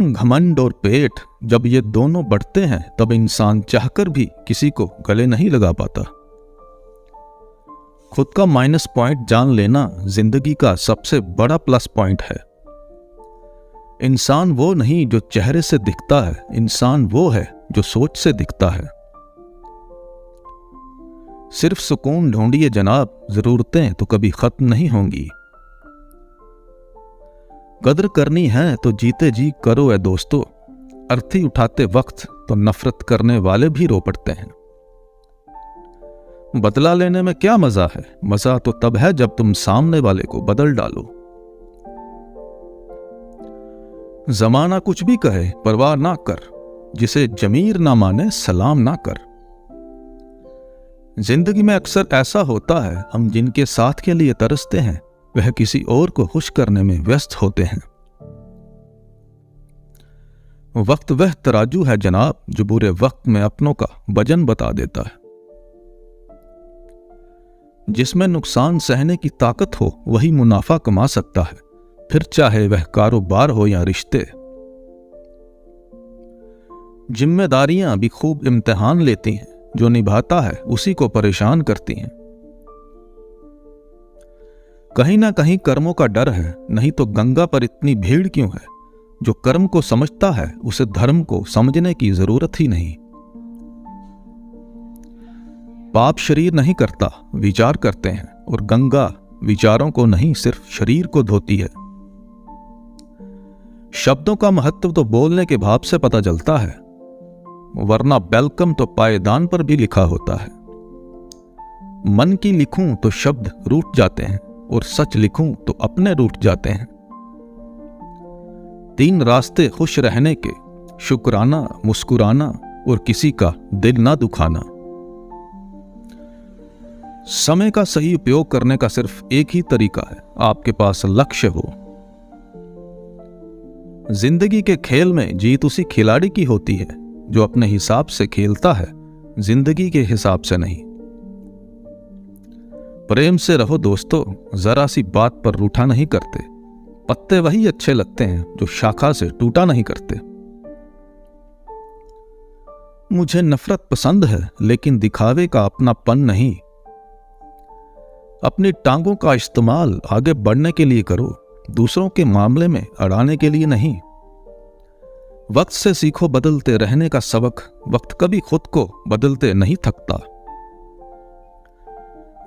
घमंड और पेट जब ये दोनों बढ़ते हैं तब इंसान चाहकर भी किसी को गले नहीं लगा पाता। खुद का माइनस पॉइंट जान लेना जिंदगी का सबसे बड़ा प्लस पॉइंट है। इंसान वो नहीं जो चेहरे से दिखता है, इंसान वो है जो सोच से दिखता है। सिर्फ सुकून ढूंढिए जनाब, जरूरतें तो कभी खत्म नहीं होंगी। कदर करनी है तो जीते जी करो ए दोस्तों, अर्थी उठाते वक्त तो नफरत करने वाले भी रो पड़ते हैं। बदला लेने में क्या मजा है? मजा तो तब है जब तुम सामने वाले को बदल डालो। जमाना कुछ भी कहे परवाह ना कर, जिसे जमीर ना माने सलाम ना कर। जिंदगी में अक्सर ऐसा होता है, हम जिनके साथ के लिए तरसते हैं वह किसी और को खुश करने में व्यस्त होते हैं। वक्त वह तराजू है जनाब जो बुरे वक्त में अपनों का वजन बता देता है। जिसमें नुकसान सहने की ताकत हो वही मुनाफा कमा सकता है, फिर चाहे वह कारोबार हो या रिश्ते। जिम्मेदारियां भी खूब इम्तिहान लेती हैं, जो निभाता है उसी को परेशान करती हैं। कहीं ना कहीं कर्मों का डर है, नहीं तो गंगा पर इतनी भीड़ क्यों है? जो कर्म को समझता है उसे धर्म को समझने की जरूरत ही नहीं। पाप शरीर नहीं करता, विचार करते हैं, और गंगा विचारों को नहीं सिर्फ शरीर को धोती है। शब्दों का महत्व तो बोलने के भाव से पता चलता है, वरना वेलकम तो पायदान पर भी लिखा होता है। मन की लिखूं तो शब्द रूठ जाते हैं, और सच लिखूं तो अपने रूठ जाते हैं। 3 रास्ते खुश रहने के, शुक्राना, मुस्कुराना और किसी का दिल ना दुखाना। समय का सही उपयोग करने का सिर्फ एक ही तरीका है, आपके पास लक्ष्य हो। जिंदगी के खेल में जीत उसी खिलाड़ी की होती है जो अपने हिसाब से खेलता है, जिंदगी के हिसाब से नहीं। प्रेम से रहो दोस्तों, जरा सी बात पर रूठा नहीं करते। पत्ते वही अच्छे लगते हैं जो शाखा से टूटा नहीं करते। मुझे नफरत पसंद है, लेकिन दिखावे का अपनापन नहीं। अपनी टांगों का इस्तेमाल आगे बढ़ने के लिए करो, दूसरों के मामले में अड़ाने के लिए नहीं। वक्त से सीखो बदलते रहने का सबक, वक्त कभी खुद को बदलते नहीं थकता।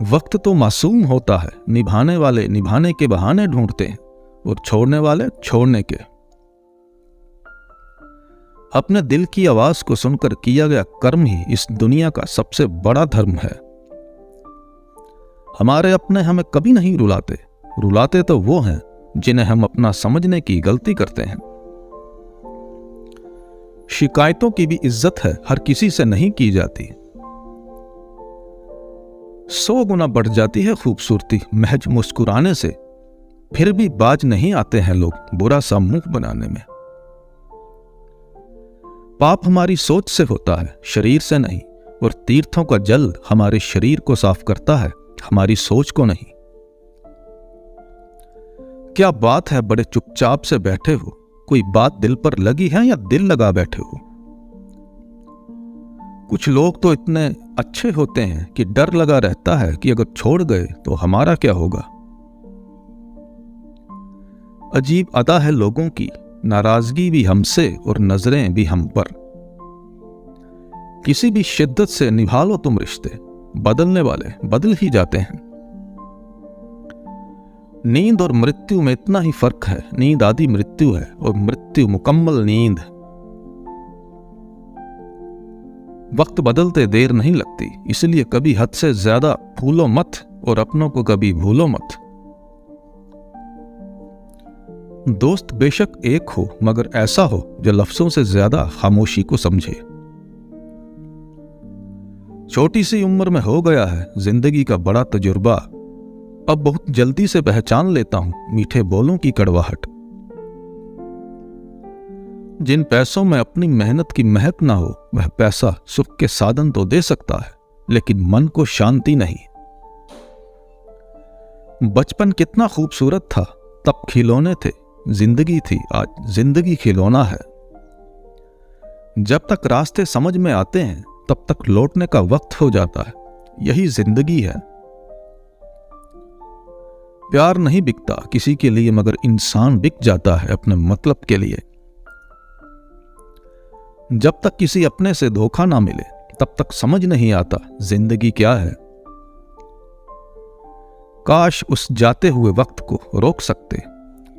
वक्त तो मासूम होता है, निभाने वाले निभाने के बहाने ढूंढते हैं और छोड़ने वाले छोड़ने के। अपने दिल की आवाज को सुनकर किया गया कर्म ही इस दुनिया का सबसे बड़ा धर्म है। हमारे अपने हमें कभी नहीं रुलाते, रुलाते तो वो हैं जिन्हें हम अपना समझने की गलती करते हैं। शिकायतों की भी इज्जत है, हर किसी से नहीं की जाती। 100 गुना बढ़ जाती है खूबसूरती महज मुस्कुराने से, फिर भी बाज नहीं आते हैं लोग बुरा सा मुंह बनाने में। पाप हमारी सोच से होता है, शरीर से नहीं, और तीर्थों का जल हमारे शरीर को साफ करता है, हमारी सोच को नहीं। क्या बात है, बड़े चुपचाप से बैठे हो, कोई बात दिल पर लगी है या दिल लगा बैठे हो? कुछ लोग तो इतने अच्छे होते हैं कि डर लगा रहता है कि अगर छोड़ गए तो हमारा क्या होगा। अजीब अदा है लोगों की, नाराजगी भी हमसे और नजरें भी हम पर। किसी भी शिद्दत से निभा लो तुम रिश्ते, बदलने वाले बदल ही जाते हैं। नींद और मृत्यु में इतना ही फर्क है, नींद आधी मृत्यु है और मृत्यु मुकम्मल नींद। वक्त बदलते देर नहीं लगती, इसलिए कभी हद से ज्यादा भूलो मत और अपनों को कभी भूलो मत। दोस्त बेशक एक हो, मगर ऐसा हो जो लफ्जों से ज्यादा खामोशी को समझे। छोटी सी उम्र में हो गया है जिंदगी का बड़ा तजुर्बा, अब बहुत जल्दी से पहचान लेता हूं मीठे बोलों की कड़वाहट। जिन पैसों में अपनी मेहनत की महक ना हो, वह पैसा सुख के साधन तो दे सकता है, लेकिन मन को शांति नहीं। बचपन कितना खूबसूरत था, तब खिलौने थे, जिंदगी थी, आज जिंदगी खिलौना है। जब तक रास्ते समझ में आते हैं तब तक लौटने का वक्त हो जाता है। यही जिंदगी है। प्यार नहीं बिकता किसी के लिए, मगर इंसान बिक जाता है अपने मतलब के लिए। जब तक किसी अपने से धोखा ना मिले तब तक समझ नहीं आता जिंदगी क्या है। काश उस जाते हुए वक्त को रोक सकते,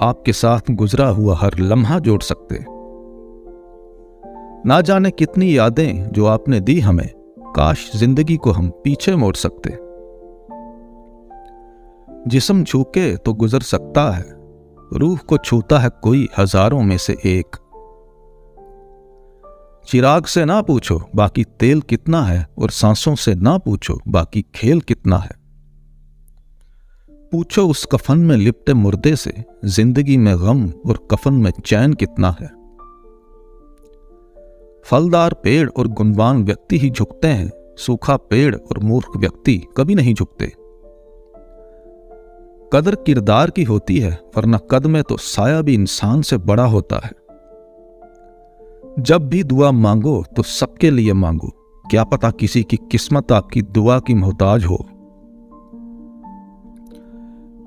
आपके साथ गुजरा हुआ हर लम्हा जोड़ सकते। ना जाने कितनी यादें जो आपने दी हमें, काश जिंदगी को हम पीछे मोड़ सकते। जिस्म छू के तो गुजर सकता है, रूह को छूता है कोई हजारों में से एक। चिराग से ना पूछो बाकी तेल कितना है, और सांसों से ना पूछो बाकी खेल कितना है। पूछो उस कफन में लिपटे मुर्दे से, जिंदगी में गम और कफन में चैन कितना है। फलदार पेड़ और गुणवान व्यक्ति ही झुकते हैं, सूखा पेड़ और मूर्ख व्यक्ति कभी नहीं झुकते। कदर किरदार की होती है, वरना कद में तो साया भी इंसान से बड़ा होता है। जब भी दुआ मांगो तो सबके लिए मांगो, क्या पता किसी की किस्मत आपकी दुआ की मोहताज हो।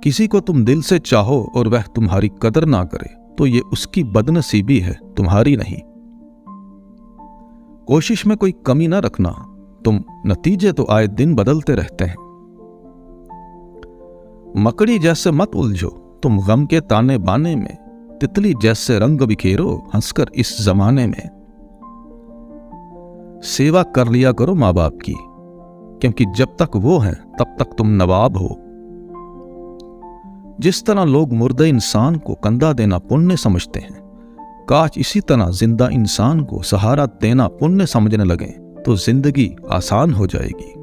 किसी को तुम दिल से चाहो और वह तुम्हारी कदर ना करे तो ये उसकी बदनसीबी है, तुम्हारी नहीं। कोशिश में कोई कमी ना रखना, तुम नतीजे तो आए दिन बदलते रहते हैं। मकड़ी जैसे मत उलझो तुम गम के ताने बाने में, तितली जैसे रंग बिखेरो हंसकर इस जमाने में। सेवा कर लिया करो माँ बाप की, क्योंकि जब तक वो हैं तब तक तुम नवाब हो। जिस तरह लोग मुर्दे इंसान को कंधा देना पुण्य समझते हैं, काश इसी तरह जिंदा इंसान को सहारा देना पुण्य समझने लगे तो जिंदगी आसान हो जाएगी।